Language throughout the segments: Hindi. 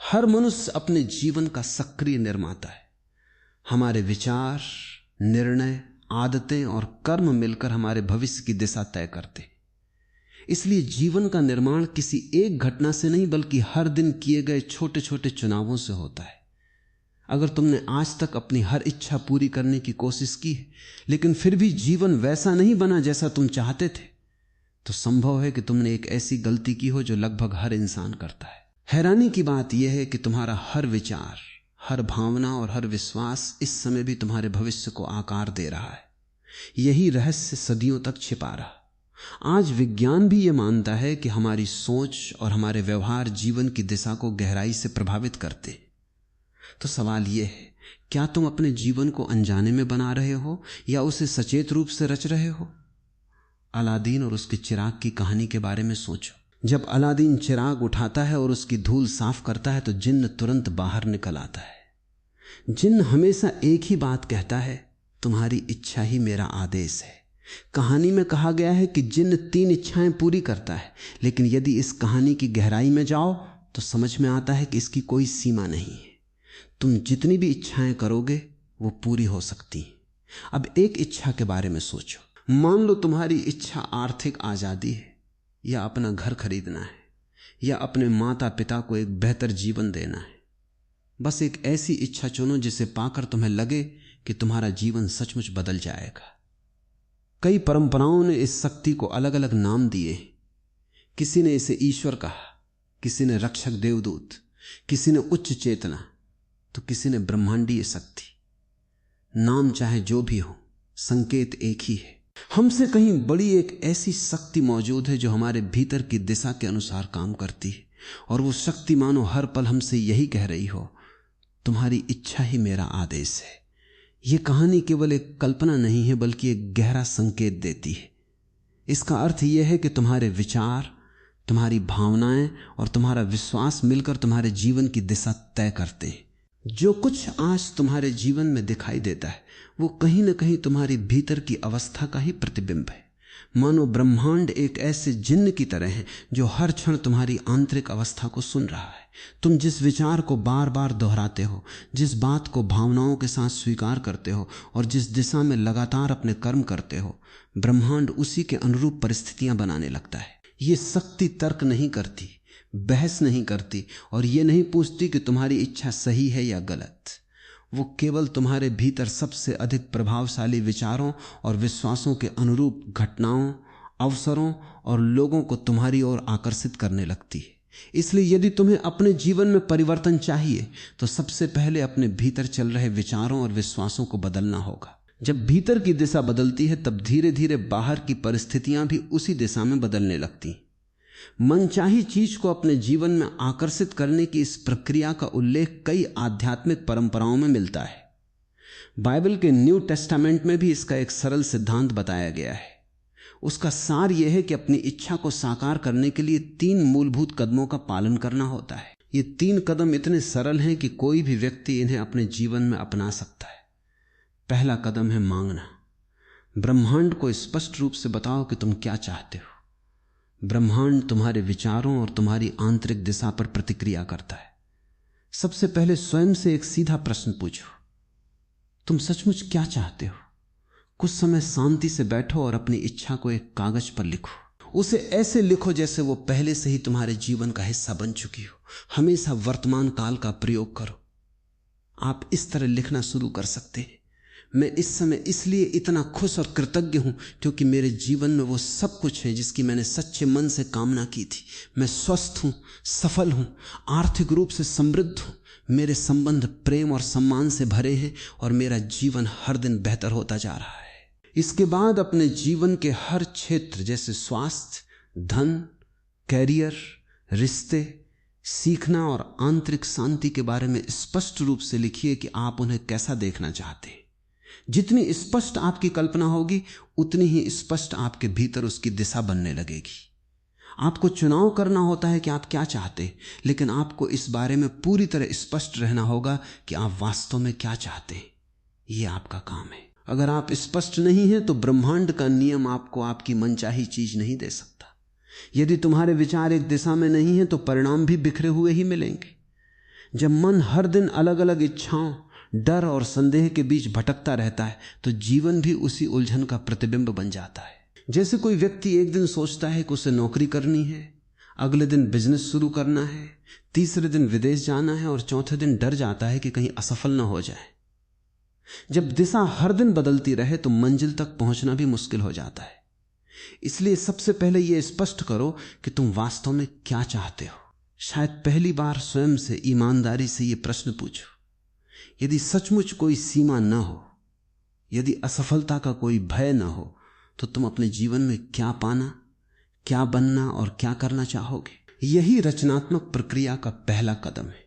हर मनुष्य अपने जीवन का सक्रिय निर्माता है। हमारे विचार, निर्णय, आदतें और कर्म मिलकर हमारे भविष्य की दिशा तय करते हैं। इसलिए जीवन का निर्माण किसी एक घटना से नहीं बल्कि हर दिन किए गए छोटे छोटे चुनावों से होता है। अगर तुमने आज तक अपनी हर इच्छा पूरी करने की कोशिश की है लेकिन फिर भी जीवन वैसा नहीं बना जैसा तुम चाहते थे, तो संभव है कि तुमने एक ऐसी गलती की हो जो लगभग हर इंसान करता है। हैरानी की बात यह है कि तुम्हारा हर विचार, हर भावना और हर विश्वास इस समय भी तुम्हारे भविष्य को आकार दे रहा है। यही रहस्य सदियों तक छिपा रहा। आज विज्ञान भी यह मानता है कि हमारी सोच और हमारे व्यवहार जीवन की दिशा को गहराई से प्रभावित करते। तो सवाल यह है, क्या तुम अपने जीवन को अनजाने में बना रहे हो या उसे सचेत रूप से रच रहे हो? अलादीन और उसके चिराग की कहानी के बारे में सोचो। जब अलादीन चिराग उठाता है और उसकी धूल साफ करता है तो जिन्न तुरंत बाहर निकल आता है। जिन्न हमेशा एक ही बात कहता है, तुम्हारी इच्छा ही मेरा आदेश है। कहानी में कहा गया है कि जिन्न 3 इच्छाएं पूरी करता है, लेकिन यदि इस कहानी की गहराई में जाओ तो समझ में आता है कि इसकी कोई सीमा नहीं है। तुम जितनी भी इच्छाएं करोगे वो पूरी हो सकती हैं। अब एक इच्छा के बारे में सोचो। मान लो तुम्हारी इच्छा आर्थिक आजादी है, या अपना घर खरीदना है, या अपने माता पिता को एक बेहतर जीवन देना है। बस एक ऐसी इच्छा चुनो जिसे पाकर तुम्हें लगे कि तुम्हारा जीवन सचमुच बदल जाएगा। कई परंपराओं ने इस शक्ति को अलग अलग नाम दिए। किसी ने इसे ईश्वर कहा, किसी ने रक्षक देवदूत, किसी ने उच्च चेतना, तो किसी ने ब्रह्मांडीय शक्ति। नाम चाहे जो भी हो, संकेत एक ही है। हमसे कहीं बड़ी एक ऐसी शक्ति मौजूद है जो हमारे भीतर की दिशा के अनुसार काम करती है, और वो शक्ति मानो हर पल हमसे यही कह रही हो, तुम्हारी इच्छा ही मेरा आदेश है। यह कहानी केवल एक कल्पना नहीं है बल्कि एक गहरा संकेत देती है। इसका अर्थ यह है कि तुम्हारे विचार, तुम्हारी भावनाएं और तुम्हारा विश्वास मिलकर तुम्हारे जीवन की दिशा तय करते हैं। जो कुछ आज तुम्हारे जीवन में दिखाई देता है वो कहीं ना कहीं तुम्हारी भीतर की अवस्था का ही प्रतिबिंब है। मानो ब्रह्मांड एक ऐसे जिन्न की तरह है जो हर क्षण तुम्हारी आंतरिक अवस्था को सुन रहा है। तुम जिस विचार को बार बार दोहराते हो, जिस बात को भावनाओं के साथ स्वीकार करते हो और जिस दिशा में लगातार अपने कर्म करते हो, ब्रह्मांड उसी के अनुरूप परिस्थितियां बनाने लगता है। ये शक्ति तर्क नहीं करती, बहस नहीं करती और ये नहीं पूछती कि तुम्हारी इच्छा सही है या गलत। वो केवल तुम्हारे भीतर सबसे अधिक प्रभावशाली विचारों और विश्वासों के अनुरूप घटनाओं, अवसरों और लोगों को तुम्हारी ओर आकर्षित करने लगती है। इसलिए यदि तुम्हें अपने जीवन में परिवर्तन चाहिए तो सबसे पहले अपने भीतर चल रहे विचारों और विश्वासों को बदलना होगा। जब भीतर की दिशा बदलती है तब धीरे धीरे बाहर की परिस्थितियां भी उसी दिशा में बदलने लगती। मनचाही चीज को अपने जीवन में आकर्षित करने की इस प्रक्रिया का उल्लेख कई आध्यात्मिक परंपराओं में मिलता है। बाइबल के न्यू टेस्टामेंट में भी इसका एक सरल सिद्धांत बताया गया है। उसका सार यह है कि अपनी इच्छा को साकार करने के लिए 3 मूलभूत कदमों का पालन करना होता है। ये 3 कदम इतने सरल हैं कि कोई भी व्यक्ति इन्हें अपने जीवन में अपना सकता है। पहला कदम है मांगना। ब्रह्मांड को स्पष्ट रूप से बताओ कि तुम क्या चाहते हो। ब्रह्मांड तुम्हारे विचारों और तुम्हारी आंतरिक दिशा पर प्रतिक्रिया करता है। सबसे पहले स्वयं से एक सीधा प्रश्न पूछो, तुम सचमुच क्या चाहते हो? कुछ समय शांति से बैठो और अपनी इच्छा को एक कागज पर लिखो। उसे ऐसे लिखो जैसे वो पहले से ही तुम्हारे जीवन का हिस्सा बन चुकी हो। हमेशा वर्तमान काल का प्रयोग करो। आप इस तरह लिखना शुरू कर सकते हैं, मैं इस समय इसलिए इतना खुश और कृतज्ञ हूं क्योंकि मेरे जीवन में वो सब कुछ है जिसकी मैंने सच्चे मन से कामना की थी। मैं स्वस्थ हूं, सफल हूं, आर्थिक रूप से समृद्ध हूं, मेरे संबंध प्रेम और सम्मान से भरे हैं और मेरा जीवन हर दिन बेहतर होता जा रहा है। इसके बाद अपने जीवन के हर क्षेत्र जैसे स्वास्थ्य, धन, कैरियर, रिश्ते, सीखना और आंतरिक शांति के बारे में स्पष्ट रूप से लिखिए कि आप उन्हें कैसा देखना चाहते हैं। जितनी स्पष्ट आपकी कल्पना होगी उतनी ही स्पष्ट आपके भीतर उसकी दिशा बनने लगेगी। आपको चुनाव करना होता है कि आप क्या चाहते हैं, लेकिन आपको इस बारे में पूरी तरह स्पष्ट रहना होगा कि आप वास्तव में क्या चाहते हैं। यह आपका काम है। अगर आप स्पष्ट नहीं हैं तो ब्रह्मांड का नियम आपको आपकी मनचाही चीज नहीं दे सकता। यदि तुम्हारे विचार एक दिशा में नहीं हैं तो परिणाम भी बिखरे हुए ही मिलेंगे। जब मन हर दिन अलग अलग इच्छाओं, डर और संदेह के बीच भटकता रहता है तो जीवन भी उसी उलझन का प्रतिबिंब बन जाता है। जैसे कोई व्यक्ति एक दिन सोचता है कि उसे नौकरी करनी है, अगले दिन बिजनेस शुरू करना है, तीसरे दिन विदेश जाना है और चौथे दिन डर जाता है कि कहीं असफल न हो जाए। जब दिशा हर दिन बदलती रहे तो मंजिल तक पहुंचना भी मुश्किल हो जाता है। इसलिए सबसे पहले यह स्पष्ट करो कि तुम वास्तव में क्या चाहते हो। शायद पहली बार स्वयं से ईमानदारी से यह प्रश्न पूछो। यदि सचमुच कोई सीमा न हो, यदि असफलता का कोई भय न हो, तो तुम अपने जीवन में क्या पाना, क्या बनना और क्या करना चाहोगे? यही रचनात्मक प्रक्रिया का पहला कदम है,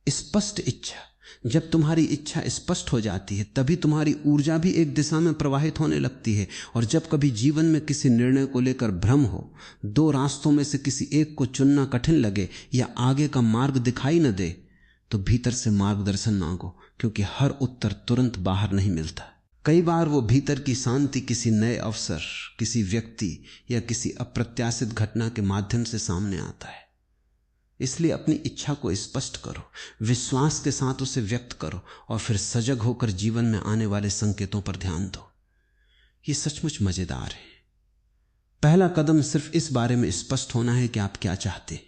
स्पष्ट इच्छा। जब तुम्हारी इच्छा स्पष्ट हो जाती है तभी तुम्हारी ऊर्जा भी एक दिशा में प्रवाहित होने लगती है। और जब कभी जीवन में किसी निर्णय को लेकर भ्रम हो, दो रास्तों में से किसी एक को चुनना कठिन लगे या आगे का मार्ग दिखाई न दे, तो भीतर से मार्गदर्शन मांगो, क्योंकि हर उत्तर तुरंत बाहर नहीं मिलता। कई बार वो भीतर की शांति किसी नए अवसर, किसी व्यक्ति या किसी अप्रत्याशित घटना के माध्यम से सामने आता है। इसलिए अपनी इच्छा को स्पष्ट करो, विश्वास के साथ उसे व्यक्त करो और फिर सजग होकर जीवन में आने वाले संकेतों पर ध्यान दो। ये सचमुच मजेदार है। पहला कदम सिर्फ इस बारे में स्पष्ट होना है कि आप क्या चाहते हैं।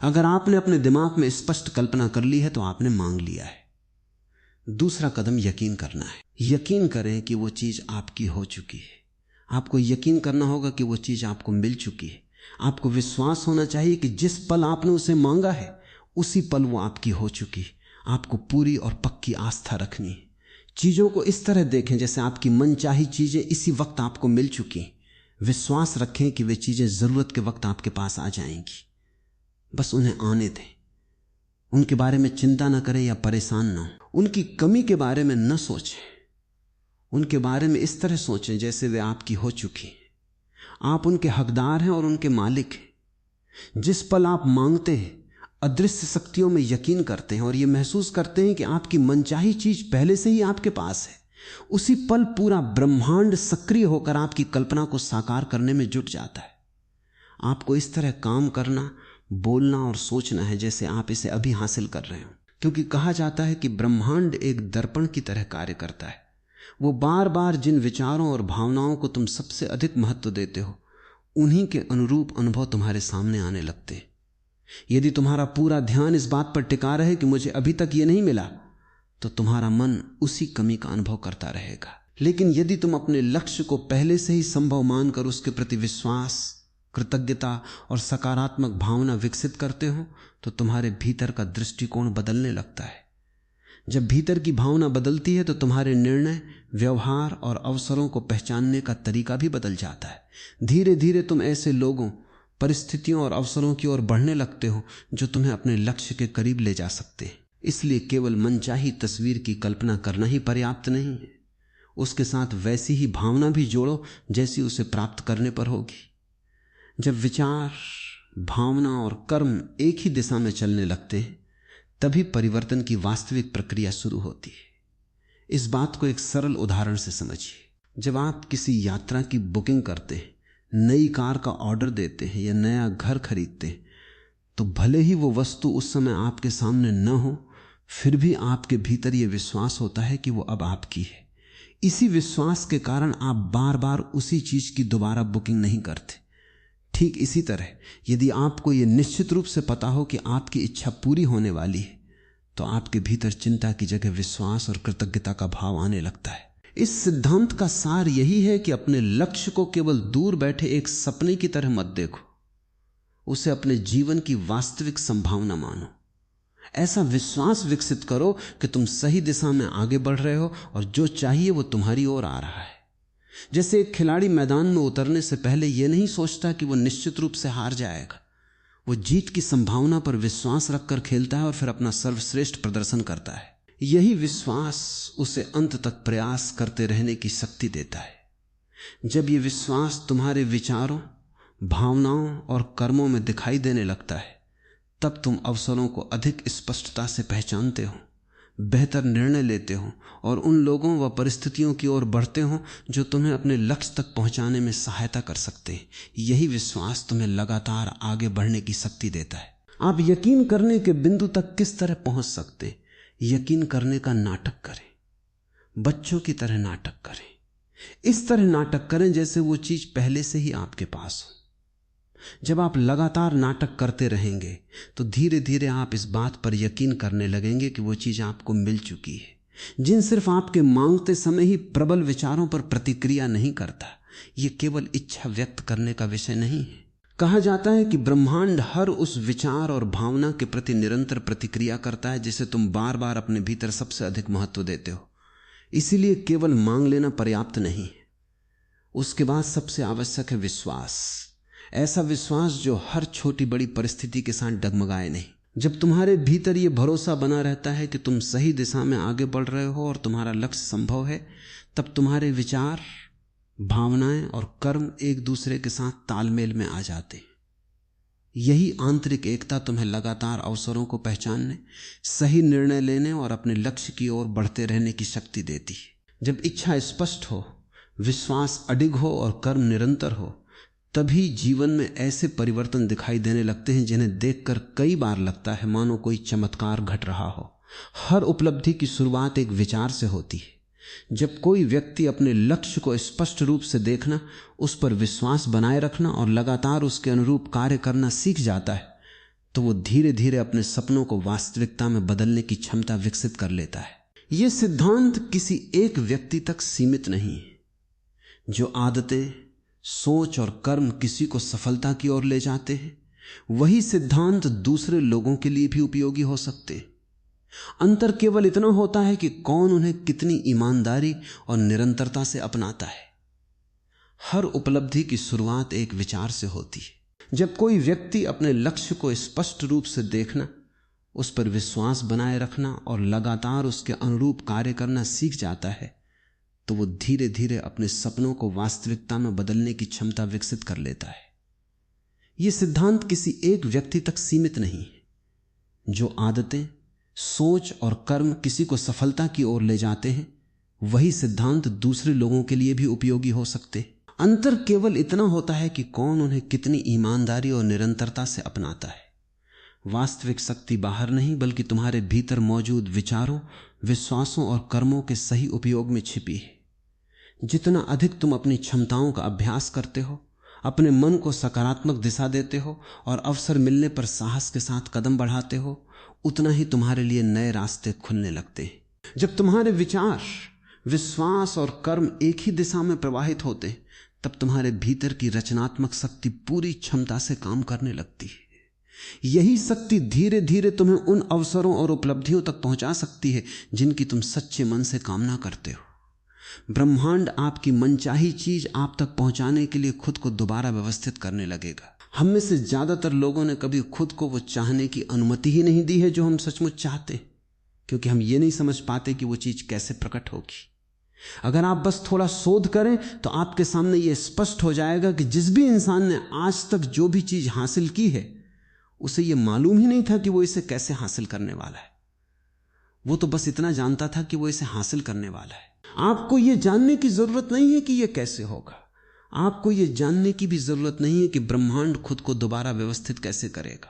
अगर आपने अपने दिमाग में स्पष्ट कल्पना कर ली है तो आपने मांग लिया है। दूसरा कदम यकीन करना है। यकीन करें कि वो चीज आपकी हो चुकी है। आपको यकीन करना होगा कि वो चीज आपको मिल चुकी है। आपको विश्वास होना चाहिए कि जिस पल आपने उसे मांगा है उसी पल वो आपकी हो चुकी है। आपको पूरी और पक्की आस्था रखनी है। चीजों को इस तरह देखें जैसे आपकी मनचाही चीजें इसी वक्त आपको मिल चुकी हैं। विश्वास रखें कि वे चीजें जरूरत के वक्त आपके पास आ जाएंगी। बस उन्हें आने दें। उनके बारे में चिंता न करें या परेशान न हो। उनकी कमी के बारे में न सोचें। उनके बारे में इस तरह सोचें जैसे वे आपकी हो चुकी हैं। आप उनके हकदार हैं और उनके मालिक हैं। जिस पल आप मांगते हैं, अदृश्य शक्तियों में यकीन करते हैं और यह महसूस करते हैं कि आपकी मनचाही चीज पहले से ही आपके पास है, उसी पल पूरा ब्रह्मांड सक्रिय होकर आपकी कल्पना को साकार करने में जुट जाता है। आपको इस तरह काम करना, बोलना और सोचना है जैसे आप इसे अभी हासिल कर रहे हो, क्योंकि कहा जाता है कि ब्रह्मांड एक दर्पण की तरह कार्य करता है। वो बार बार जिन विचारों और भावनाओं को तुम सबसे अधिक महत्व देते हो, उन्हीं के अनुरूप अनुभव तुम्हारे सामने आने लगते हैं। यदि तुम्हारा पूरा ध्यान इस बात पर टिका रहे कि मुझे अभी तक ये नहीं मिला, तो तुम्हारा मन उसी कमी का अनुभव करता रहेगा। लेकिन यदि तुम अपने लक्ष्य को पहले से ही संभव मानकर उसके प्रति विश्वास, कृतज्ञता और सकारात्मक भावना विकसित करते हो, तो तुम्हारे भीतर का दृष्टिकोण बदलने लगता है। जब भीतर की भावना बदलती है तो तुम्हारे निर्णय, व्यवहार और अवसरों को पहचानने का तरीका भी बदल जाता है। धीरे धीरे तुम ऐसे लोगों, परिस्थितियों और अवसरों की ओर बढ़ने लगते हो जो तुम्हें अपने लक्ष्य के करीब ले जा सकते हैं। इसलिए केवल मनचाही तस्वीर की कल्पना करना ही पर्याप्त नहीं है। उसके साथ वैसी ही भावना भी जोड़ो जैसी उसे प्राप्त करने पर होगी। जब विचार, भावना और कर्म एक ही दिशा में चलने लगते हैं, तभी परिवर्तन की वास्तविक प्रक्रिया शुरू होती है। इस बात को एक सरल उदाहरण से समझिए। जब आप किसी यात्रा की बुकिंग करते हैं, नई कार का ऑर्डर देते हैं या नया घर खरीदते हैं, तो भले ही वो वस्तु उस समय आपके सामने न हो, फिर भी आपके भीतर ये विश्वास होता है कि वो अब आपकी है। इसी विश्वास के कारण आप बार बार उसी चीज की दोबारा बुकिंग नहीं करते। ठीक इसी तरह यदि आपको यह निश्चित रूप से पता हो कि आपकी इच्छा पूरी होने वाली है, तो आपके भीतर चिंता की जगह विश्वास और कृतज्ञता का भाव आने लगता है। इस सिद्धांत का सार यही है कि अपने लक्ष्य को केवल दूर बैठे एक सपने की तरह मत देखो, उसे अपने जीवन की वास्तविक संभावना मानो। ऐसा विश्वास विकसित करो कि तुम सही दिशा में आगे बढ़ रहे हो और जो चाहिए वो तुम्हारी ओर आ रहा है। जैसे एक खिलाड़ी मैदान में उतरने से पहले यह नहीं सोचता कि वो निश्चित रूप से हार जाएगा। वो जीत की संभावना पर विश्वास रखकर खेलता है और फिर अपना सर्वश्रेष्ठ प्रदर्शन करता है। यही विश्वास उसे अंत तक प्रयास करते रहने की शक्ति देता है। जब ये विश्वास तुम्हारे विचारों, भावनाओं और कर्मों में दिखाई देने लगता है, तब तुम अवसरों को अधिक स्पष्टता से पहचानते हो, बेहतर निर्णय लेते हो और उन लोगों व परिस्थितियों की ओर बढ़ते हो जो तुम्हें अपने लक्ष्य तक पहुंचाने में सहायता कर सकते हैं। यही विश्वास तुम्हें लगातार आगे बढ़ने की शक्ति देता है। आप यकीन करने के बिंदु तक किस तरह पहुंच सकते? यकीन करने का नाटक करें, बच्चों की तरह नाटक करें। इस तरह नाटक करें जैसे वो चीज पहले से ही आपके पास हो। जब आप लगातार नाटक करते रहेंगे तो धीरे धीरे आप इस बात पर यकीन करने लगेंगे कि वो चीज आपको मिल चुकी है। जिन सिर्फ आपके मांगते समय ही प्रबल विचारों पर प्रतिक्रिया नहीं करता, ये केवल इच्छा व्यक्त करने का विषय नहीं है। कहा जाता है कि ब्रह्मांड हर उस विचार और भावना के प्रति निरंतर प्रतिक्रिया करता है जिसे तुम बार बार अपने भीतर सबसे अधिक महत्व देते हो। इसीलिए केवल मांग लेना पर्याप्त नहीं है, उसके बाद सबसे आवश्यक है विश्वास। ऐसा विश्वास जो हर छोटी बड़ी परिस्थिति के साथ डगमगाए नहीं। जब तुम्हारे भीतर यह भरोसा बना रहता है कि तुम सही दिशा में आगे बढ़ रहे हो और तुम्हारा लक्ष्य संभव है, तब तुम्हारे विचार, भावनाएं और कर्म एक दूसरे के साथ तालमेल में आ जाते। यही आंतरिक एकता तुम्हें लगातार अवसरों को पहचानने, सही निर्णय लेने और अपने लक्ष्य की ओर बढ़ते रहने की शक्ति देती है। जब इच्छा स्पष्ट हो, विश्वास अडिग हो और कर्म निरंतर हो, तभी जीवन में ऐसे परिवर्तन दिखाई देने लगते हैं जिन्हें देखकर कई बार लगता है मानो कोई चमत्कार घट रहा हो। हर उपलब्धि की शुरुआत एक विचार से होती है। जब कोई व्यक्ति अपने लक्ष्य को स्पष्ट रूप से देखना, उस पर विश्वास बनाए रखना और लगातार उसके अनुरूप कार्य करना सीख जाता है, तो वो धीरे धीरे अपने सपनों को वास्तविकता में बदलने की क्षमता विकसित कर लेता है। यह सिद्धांत किसी एक व्यक्ति तक सीमित नहीं है। जो आदतें, सोच और कर्म किसी को सफलता की ओर ले जाते हैं, वही सिद्धांत दूसरे लोगों के लिए भी उपयोगी हो सकते हैं। अंतर केवल इतना होता है कि कौन उन्हें कितनी ईमानदारी और निरंतरता से अपनाता है। हर उपलब्धि की शुरुआत एक विचार से होती है। जब कोई व्यक्ति अपने लक्ष्य को स्पष्ट रूप से देखना, उस पर विश्वास बनाए रखना और लगातार उसके अनुरूप कार्य करना सीख जाता है, तो वो धीरे धीरे अपने सपनों को वास्तविकता में बदलने की क्षमता विकसित कर लेता है। यह सिद्धांत किसी एक व्यक्ति तक सीमित नहीं है। जो आदतें, सोच और कर्म किसी को सफलता की ओर ले जाते हैं, वही सिद्धांत दूसरे लोगों के लिए भी उपयोगी हो सकते। अंतर केवल इतना होता है कि कौन उन्हें कितनी ईमानदारी और निरंतरता से अपनाता है। वास्तविक शक्ति बाहर नहीं, बल्कि तुम्हारे भीतर मौजूद विचारों, विश्वासों और कर्मों के सही उपयोग में छिपी है। जितना अधिक तुम अपनी क्षमताओं का अभ्यास करते हो, अपने मन को सकारात्मक दिशा देते हो और अवसर मिलने पर साहस के साथ कदम बढ़ाते हो, उतना ही तुम्हारे लिए नए रास्ते खुलने लगते हैं। जब तुम्हारे विचार, विश्वास और कर्म एक ही दिशा में प्रवाहित होते, तब तुम्हारे भीतर की रचनात्मक शक्ति पूरी क्षमता से काम करने लगती है। यही शक्ति धीरे धीरे तुम्हें उन अवसरों और उपलब्धियों तक पहुंचा सकती है जिनकी तुम सच्चे मन से कामना करते हो। ब्रह्मांड आपकी मनचाही चीज आप तक पहुंचाने के लिए खुद को दोबारा व्यवस्थित करने लगेगा। हम में से ज्यादातर लोगों ने कभी खुद को वो चाहने की अनुमति ही नहीं दी है जो हम सचमुच चाहते, क्योंकि हम ये नहीं समझ पाते कि वो चीज कैसे प्रकट होगी। अगर आप बस थोड़ा शोध करें तो आपके सामने ये स्पष्ट हो जाएगा कि जिस भी इंसान ने आज तक जो भी चीज हासिल की है, उसे ये मालूम ही नहीं था कि वो इसे कैसे हासिल करने वाला है। वो तो बस इतना जानता था कि वो इसे हासिल करने वाला है। आपको ये जानने की जरूरत नहीं है कि ये कैसे होगा। आपको ये जानने की भी जरूरत नहीं है कि ब्रह्मांड खुद को दोबारा व्यवस्थित कैसे करेगा,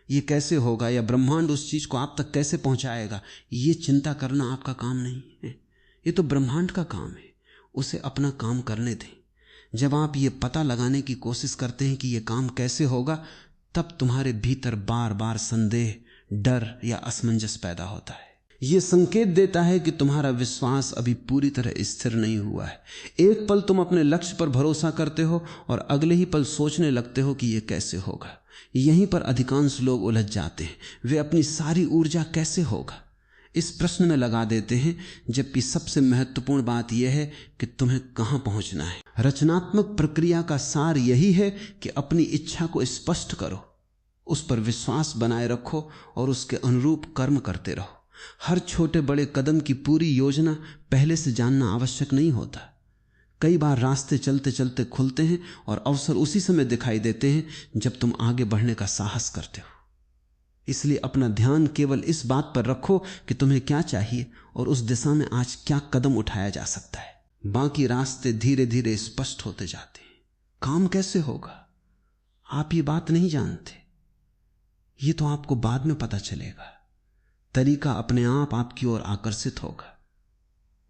ये कैसे होगा, या ब्रह्मांड उस चीज को आप तक कैसे पहुंचाएगा। ये चिंता करना आपका काम नहीं है, ये तो ब्रह्मांड का काम है। उसे अपना काम करने दें। जब आप ये पता लगाने की कोशिश करते हैं कि ये काम कैसे होगा, तब तुम्हारे भीतर बार बार संदेह, डर या असमंजस पैदा होता है। यह संकेत देता है कि तुम्हारा विश्वास अभी पूरी तरह स्थिर नहीं हुआ है। एक पल तुम अपने लक्ष्य पर भरोसा करते हो और अगले ही पल सोचने लगते हो कि यह कैसे होगा। यहीं पर अधिकांश लोग उलझ जाते हैं। वे अपनी सारी ऊर्जा कैसे होगा इस प्रश्न में लगा देते हैं, जबकि सबसे महत्वपूर्ण बात यह है कि तुम्हें कहां पहुंचना है। रचनात्मक प्रक्रिया का सार यही है कि अपनी इच्छा को स्पष्ट करो, उस पर विश्वास बनाए रखो और उसके अनुरूप कर्म करते रहो। हर छोटे बड़े कदम की पूरी योजना पहले से जानना आवश्यक नहीं होता। कई बार रास्ते चलते चलते खुलते हैं और अवसर उसी समय दिखाई देते हैं जब तुम आगे बढ़ने का साहस करते हो। इसलिए अपना ध्यान केवल इस बात पर रखो कि तुम्हें क्या चाहिए और उस दिशा में आज क्या कदम उठाया जा सकता है। बाकी रास्ते धीरे धीरे स्पष्ट होते जाते हैं। काम कैसे होगा आप ये बात नहीं जानते, ये तो आपको बाद में पता चलेगा। तरीका अपने आप आपकी ओर आकर्षित होगा।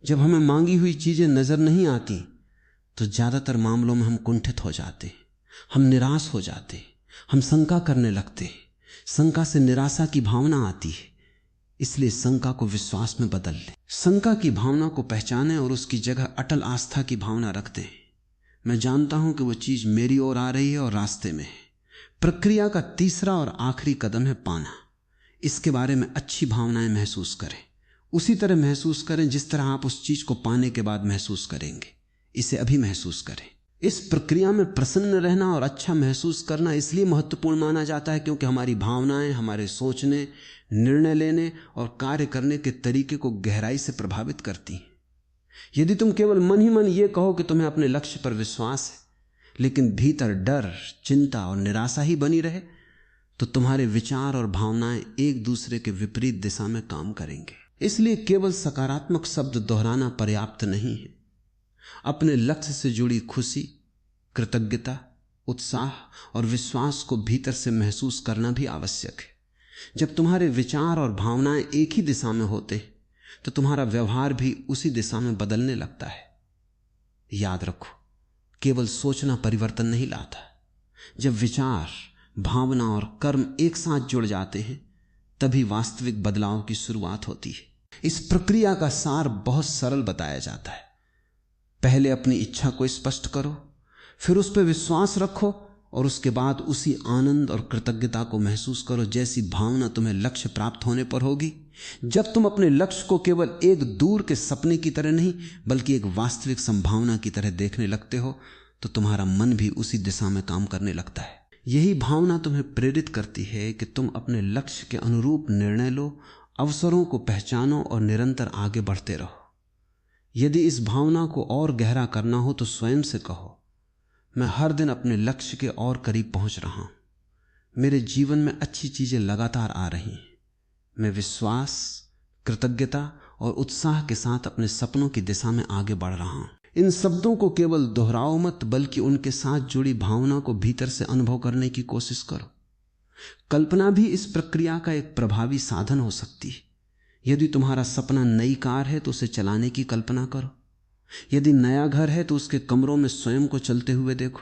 जब हमें मांगी हुई चीजें नजर नहीं आती तो ज्यादातर मामलों में हम कुंठित हो जाते, हम निराश हो जाते, हम शंका करने लगते। शंका से निराशा की भावना आती है, इसलिए शंका को विश्वास में बदल लें। शंका की भावना को पहचानें और उसकी जगह अटल आस्था की भावना रख दें। मैं जानता हूं कि वो चीज मेरी ओर आ रही है और रास्ते में है। प्रक्रिया का तीसरा और आखिरी कदम है पाना। इसके बारे में अच्छी भावनाएं महसूस करें, उसी तरह महसूस करें जिस तरह आप उस चीज को पाने के बाद महसूस करेंगे। इसे अभी महसूस करें। इस प्रक्रिया में प्रसन्न रहना और अच्छा महसूस करना इसलिए महत्वपूर्ण माना जाता है क्योंकि हमारी भावनाएं हमारे सोचने, निर्णय लेने और कार्य करने के तरीके को गहराई से प्रभावित करती हैं। यदि तुम केवल मन ही मन ये कहो कि तुम्हें अपने लक्ष्य पर विश्वास है, लेकिन भीतर डर, चिंता और निराशा ही बनी रहे, तो तुम्हारे विचार और भावनाएं एक दूसरे के विपरीत दिशा में काम करेंगे। इसलिए केवल सकारात्मक शब्द दोहराना पर्याप्त नहीं है। अपने लक्ष्य से जुड़ी खुशी, कृतज्ञता, उत्साह और विश्वास को भीतर से महसूस करना भी आवश्यक है। जब तुम्हारे विचार और भावनाएं एक ही दिशा में होते तो तुम्हारा व्यवहार भी उसी दिशा में बदलने लगता है। याद रखो, केवल सोचना परिवर्तन नहीं लाता। जब विचार, भावना और कर्म एक साथ जुड़ जाते हैं तभी वास्तविक बदलाव की शुरुआत होती है। इस प्रक्रिया का सार बहुत सरल बताया जाता है। पहले अपनी इच्छा को स्पष्ट करो, फिर उस पर विश्वास रखो और उसके बाद उसी आनंद और कृतज्ञता को महसूस करो जैसी भावना तुम्हें लक्ष्य प्राप्त होने पर होगी। जब तुम अपने लक्ष्य को केवल एक दूर के सपने की तरह नहीं बल्कि एक वास्तविक संभावना की तरह देखने लगते हो तो तुम्हारा मन भी उसी दिशा में काम करने लगता है। यही भावना तुम्हें प्रेरित करती है कि तुम अपने लक्ष्य के अनुरूप निर्णय लो, अवसरों को पहचानो और निरंतर आगे बढ़ते रहो। यदि इस भावना को और गहरा करना हो तो स्वयं से कहो, मैं हर दिन अपने लक्ष्य के और करीब पहुंच रहा हूं। मेरे जीवन में अच्छी चीजें लगातार आ रही हैं। मैं विश्वास, कृतज्ञता और उत्साह के साथ अपने सपनों की दिशा में आगे बढ़ रहा हूं। इन शब्दों को केवल दोहराओ मत, बल्कि उनके साथ जुड़ी भावना को भीतर से अनुभव करने की कोशिश करो। कल्पना भी इस प्रक्रिया का एक प्रभावी साधन हो सकती है। यदि तुम्हारा सपना नई कार है तो उसे चलाने की कल्पना करो। यदि नया घर है तो उसके कमरों में स्वयं को चलते हुए देखो।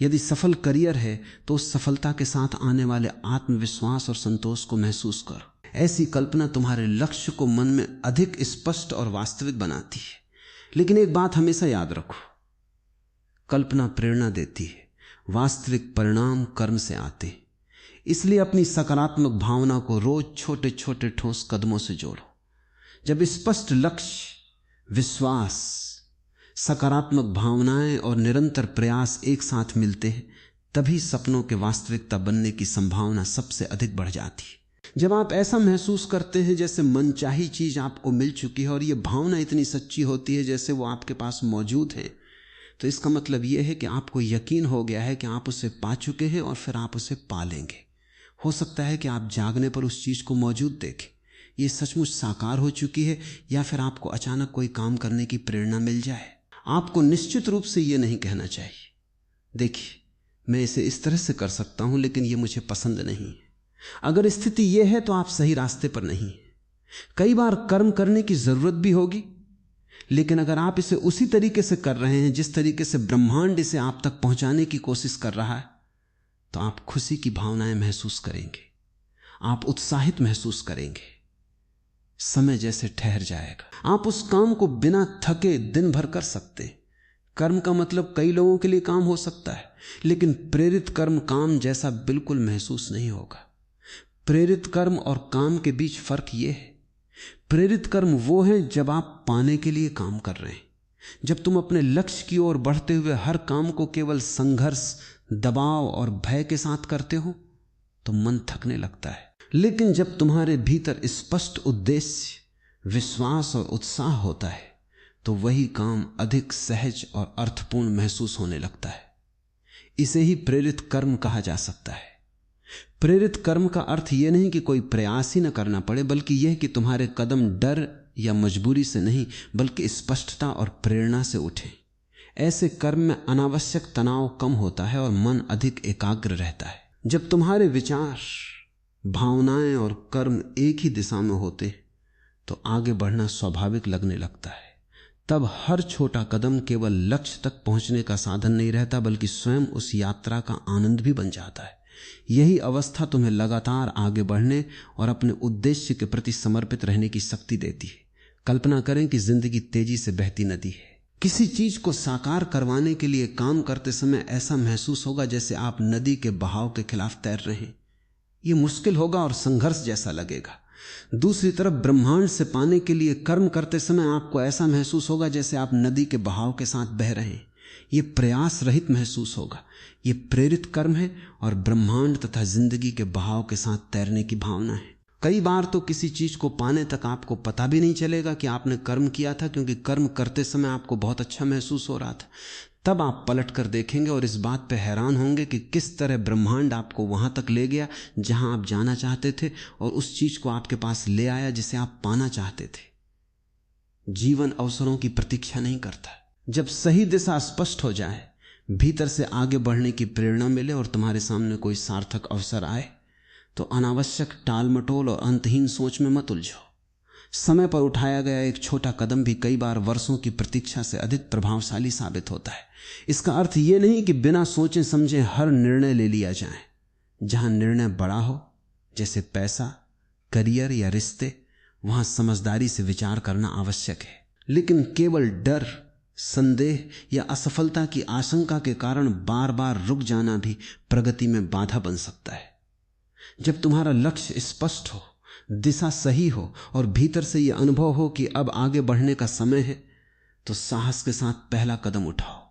यदि सफल करियर है तो उस सफलता के साथ आने वाले आत्मविश्वास और संतोष को महसूस करो। ऐसी कल्पना तुम्हारे लक्ष्य को मन में अधिक स्पष्ट और वास्तविक बनाती है। लेकिन एक बात हमेशा याद रखो, कल्पना प्रेरणा देती है, वास्तविक परिणाम कर्म से आते हैं। इसलिए अपनी सकारात्मक भावना को रोज छोटे छोटे ठोस कदमों से जोड़ो। जब स्पष्ट लक्ष्य, विश्वास, सकारात्मक भावनाएं और निरंतर प्रयास एक साथ मिलते हैं तभी सपनों के वास्तविकता बनने की संभावना सबसे अधिक बढ़ जाती है। जब आप ऐसा महसूस करते हैं जैसे मनचाही चीज आपको मिल चुकी है और यह भावना इतनी सच्ची होती है जैसे वो आपके पास मौजूद है, तो इसका मतलब यह है कि आपको यकीन हो गया है कि आप उसे पा चुके हैं और फिर आप उसे पा लेंगे। हो सकता है कि आप जागने पर उस चीज को मौजूद देखें, ये सचमुच साकार हो चुकी है, या फिर आपको अचानक कोई काम करने की प्रेरणा मिल जाए। आपको निश्चित रूप से यह नहीं कहना चाहिए, देखिए मैं इसे इस तरह से कर सकता हूं लेकिन यह मुझे पसंद नहीं है। अगर स्थिति यह है तो आप सही रास्ते पर नहीं हैं। कई बार कर्म करने की जरूरत भी होगी, लेकिन अगर आप इसे उसी तरीके से कर रहे हैं जिस तरीके से ब्रह्मांड इसे आप तक पहुंचाने की कोशिश कर रहा है, तो आप खुशी की भावनाएं महसूस करेंगे, आप उत्साहित महसूस करेंगे। समय जैसे ठहर जाएगा। आप उस काम को बिना थके दिन भर कर सकते। कर्म का मतलब कई लोगों के लिए काम हो सकता है, लेकिन प्रेरित कर्म काम जैसा बिल्कुल महसूस नहीं होगा। प्रेरित कर्म और काम के बीच फर्क यह है, प्रेरित कर्म वो है जब आप पाने के लिए काम कर रहे हैं। जब तुम अपने लक्ष्य की ओर बढ़ते हुए हर काम को केवल संघर्ष, दबाव और भय के साथ करते हो तो मन थकने लगता है। लेकिन जब तुम्हारे भीतर स्पष्ट उद्देश्य, विश्वास और उत्साह होता है तो वही काम अधिक सहज और अर्थपूर्ण महसूस होने लगता है। इसे ही प्रेरित कर्म कहा जा सकता है। प्रेरित कर्म का अर्थ यह नहीं कि कोई प्रयास ही न करना पड़े, बल्कि यह कि तुम्हारे कदम डर या मजबूरी से नहीं बल्कि स्पष्टता और प्रेरणा से उठे। ऐसे कर्म में अनावश्यक तनाव कम होता है और मन अधिक एकाग्र रहता है। जब तुम्हारे विचार, भावनाएं और कर्म एक ही दिशा में होते तो आगे बढ़ना स्वाभाविक लगने लगता है। तब हर छोटा कदम केवल लक्ष्य तक पहुंचने का साधन नहीं रहता, बल्कि स्वयं उस यात्रा का आनंद भी बन जाता है। यही अवस्था तुम्हें लगातार आगे बढ़ने और अपने उद्देश्य के प्रति समर्पित रहने की शक्ति देती है। कल्पना करें कि जिंदगी तेजी से बहती नदी है। किसी चीज को साकार करवाने के लिए काम करते समय ऐसा महसूस होगा जैसे आप नदी के बहाव के खिलाफ तैर रहे हैं। ये मुश्किल होगा और संघर्ष जैसा लगेगा। दूसरी तरफ ब्रह्मांड से पाने के लिए कर्म करते समय आपको ऐसा महसूस होगा जैसे आप नदी के बहाव के साथ बह रहे हैं। ये प्रयास रहित महसूस होगा। ये प्रेरित कर्म है और ब्रह्मांड तथा जिंदगी के बहाव के साथ तैरने की भावना है। कई बार तो किसी चीज को पाने तक आपको पता भी नहीं चलेगा कि आपने कर्म किया था, क्योंकि कर्म करते समय आपको बहुत अच्छा महसूस हो रहा था। तब आप पलट कर देखेंगे और इस बात पर हैरान होंगे कि किस तरह ब्रह्मांड आपको वहां तक ले गया जहां आप जाना चाहते थे और उस चीज को आपके पास ले आया जिसे आप पाना चाहते थे। जीवन अवसरों की प्रतीक्षा नहीं करता। जब सही दिशा स्पष्ट हो जाए, भीतर से आगे बढ़ने की प्रेरणा मिले और तुम्हारे सामने कोई सार्थक अवसर आए, तो अनावश्यक टाल मटोल और अंतहीन सोच में मत उलझो। समय पर उठाया गया एक छोटा कदम भी कई बार वर्षों की प्रतीक्षा से अधिक प्रभावशाली साबित होता है। इसका अर्थ यह नहीं कि बिना सोचे समझे हर निर्णय ले लिया जाए। जहां निर्णय बड़ा हो, जैसे पैसा, करियर या रिश्ते, वहां समझदारी से विचार करना आवश्यक है। लेकिन केवल डर, संदेह या असफलता की आशंका के कारण बार बार रुक जाना भी प्रगति में बाधा बन सकता है। जब तुम्हारा लक्ष्य स्पष्ट हो, दिशा सही हो और भीतर से यह अनुभव हो कि अब आगे बढ़ने का समय है, तो साहस के साथ पहला कदम उठाओ।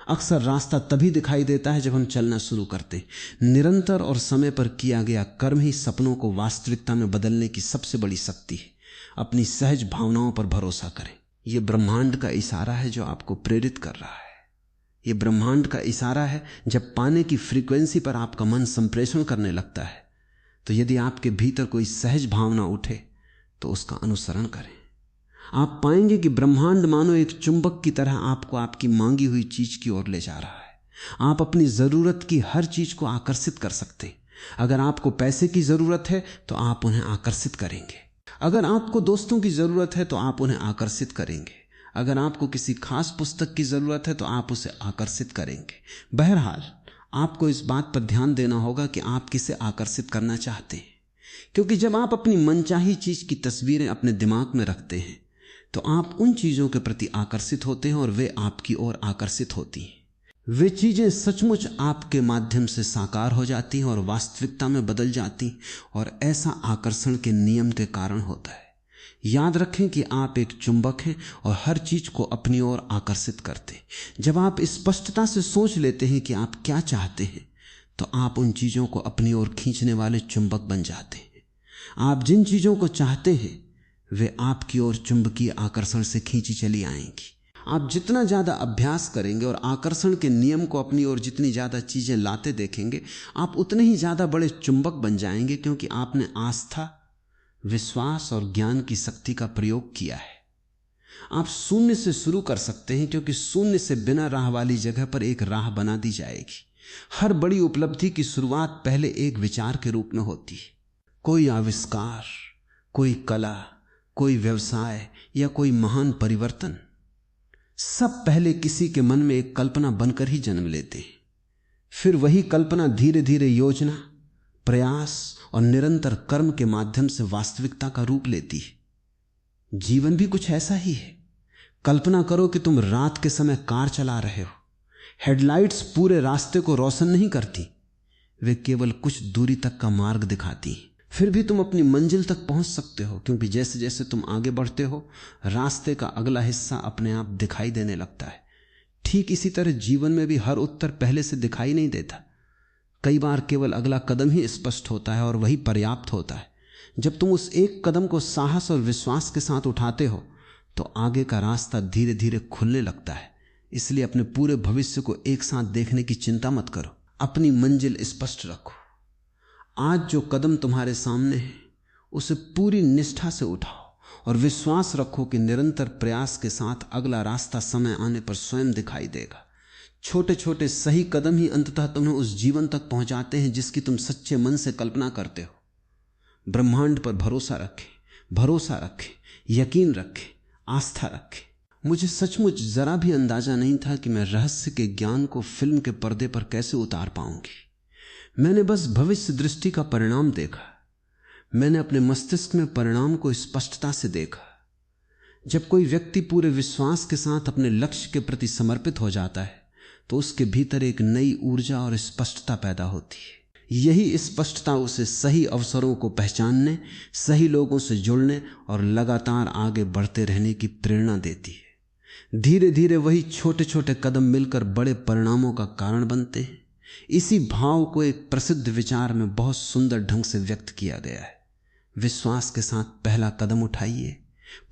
अक्सर रास्ता तभी दिखाई देता है जब हम चलना शुरू करते हैं। निरंतर और समय पर किया गया कर्म ही सपनों को वास्तविकता में बदलने की सबसे बड़ी शक्ति है। अपनी सहज भावनाओं पर भरोसा करें। यह ब्रह्मांड का इशारा है जो आपको प्रेरित कर रहा है। यह ब्रह्मांड का इशारा है। जब पाने की फ्रीक्वेंसी पर आपका मन संप्रेषण करने लगता है, तो यदि आपके भीतर कोई सहज भावना उठे तो उसका अनुसरण करें। आप पाएंगे कि ब्रह्मांड मानो एक चुंबक की तरह आपको आपकी मांगी हुई चीज की ओर ले जा रहा है। आप अपनी जरूरत की हर चीज को आकर्षित कर सकते हैं। अगर आपको पैसे की जरूरत है तो आप उन्हें आकर्षित करेंगे। अगर आपको दोस्तों की जरूरत है तो आप उन्हें आकर्षित करेंगे। अगर आपको किसी खास पुस्तक की जरूरत है तो आप उसे आकर्षित करेंगे। बहरहाल, आपको इस बात पर ध्यान देना होगा कि आप किसे आकर्षित करना चाहते हैं, क्योंकि जब आप अपनी मनचाही चीज की तस्वीरें अपने दिमाग में रखते हैं तो आप उन चीजों के प्रति आकर्षित होते हैं और वे आपकी ओर आकर्षित होती हैं। वे चीजें सचमुच आपके माध्यम से साकार हो जाती हैं और वास्तविकता में बदल जाती हैं, और ऐसा आकर्षण के नियम के कारण होता है। याद रखें कि आप एक चुंबक हैं और हर चीज को अपनी ओर आकर्षित करते हैं। जब आप स्पष्टता से सोच लेते हैं कि आप क्या चाहते हैं, तो आप उन चीजों को अपनी ओर खींचने वाले चुंबक बन जाते हैं। आप जिन चीजों को चाहते हैं वे आपकी ओर चुंबकीय आकर्षण से खींची चली आएंगी। आप जितना ज्यादा अभ्यास करेंगे और आकर्षण के नियम को अपनी ओर जितनी ज्यादा चीजें लाते देखेंगे, आप उतने ही ज्यादा बड़े चुंबक बन जाएंगे, क्योंकि आपने आस्था, विश्वास और ज्ञान की शक्ति का प्रयोग किया है। आप शून्य से शुरू कर सकते हैं, क्योंकि शून्य से बिना राह वाली जगह पर एक राह बना दी जाएगी। हर बड़ी उपलब्धि की शुरुआत पहले एक विचार के रूप में होती है। कोई आविष्कार, कोई कला, कोई व्यवसाय या कोई महान परिवर्तन, सब पहले किसी के मन में एक कल्पना बनकर ही जन्म लेते हैं। फिर वही कल्पना धीरे धीरे योजना, प्रयास और निरंतर कर्म के माध्यम से वास्तविकता का रूप लेती है। जीवन भी कुछ ऐसा ही है। कल्पना करो कि तुम रात के समय कार चला रहे हो। हेडलाइट्स पूरे रास्ते को रोशन नहीं करती, वे केवल कुछ दूरी तक का मार्ग दिखाती हैं। फिर भी तुम अपनी मंजिल तक पहुंच सकते हो, क्योंकि जैसे जैसे तुम आगे बढ़ते हो, रास्ते का अगला हिस्सा अपने आप दिखाई देने लगता है। ठीक इसी तरह जीवन में भी हर उत्तर पहले से दिखाई नहीं देता। कई बार केवल अगला कदम ही स्पष्ट होता है और वही पर्याप्त होता है। जब तुम उस एक कदम को साहस और विश्वास के साथ उठाते हो, तो आगे का रास्ता धीरे धीरे खुलने लगता है। इसलिए अपने पूरे भविष्य को एक साथ देखने की चिंता मत करो। अपनी मंजिल स्पष्ट रखो। आज जो कदम तुम्हारे सामने है, उसे पूरी निष्ठा से उठाओ और विश्वास रखो कि निरंतर प्रयास के साथ अगला रास्ता समय आने पर स्वयं दिखाई देगा। छोटे छोटे सही कदम ही अंततः तुम्हें उस जीवन तक पहुंचाते हैं जिसकी तुम सच्चे मन से कल्पना करते हो। ब्रह्मांड पर भरोसा रखें, यकीन रखें, आस्था रखें। मुझे सचमुच जरा भी अंदाजा नहीं था कि मैं रहस्य के ज्ञान को फिल्म के पर्दे पर कैसे उतार पाऊंगी। मैंने बस भविष्य दृष्टि का परिणाम देखा। मैंने अपने मस्तिष्क में परिणाम को स्पष्टता से देखा। जब कोई व्यक्ति पूरे विश्वास के साथ अपने लक्ष्य के प्रति समर्पित हो जाता है तो उसके भीतर एक नई ऊर्जा और स्पष्टता पैदा होती है। यही स्पष्टता उसे सही अवसरों को पहचानने, सही लोगों से जुड़ने और लगातार आगे बढ़ते रहने की प्रेरणा देती है। धीरे धीरे वही छोटे छोटे कदम मिलकर बड़े परिणामों का कारण बनते हैं। इसी भाव को एक प्रसिद्ध विचार में बहुत सुंदर ढंग से व्यक्त किया गया है। विश्वास के साथ पहला कदम उठाइए।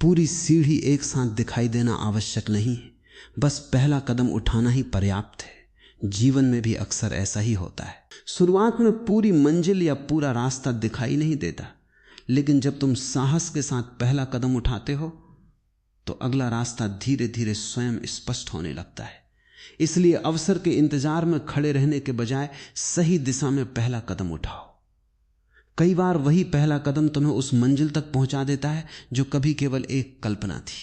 पूरी सीढ़ी एक साथ दिखाई देना आवश्यक नहीं है, बस पहला कदम उठाना ही पर्याप्त है। जीवन में भी अक्सर ऐसा ही होता है। शुरुआत में पूरी मंजिल या पूरा रास्ता दिखाई नहीं देता, लेकिन जब तुम साहस के साथ पहला कदम उठाते हो तो अगला रास्ता धीरे धीरे स्वयं स्पष्ट होने लगता है। इसलिए अवसर के इंतजार में खड़े रहने के बजाय सही दिशा में पहला कदम उठाओ। कई बार वही पहला कदम तुम्हें उस मंजिल तक पहुंचा देता है जो कभी केवल एक कल्पना थी।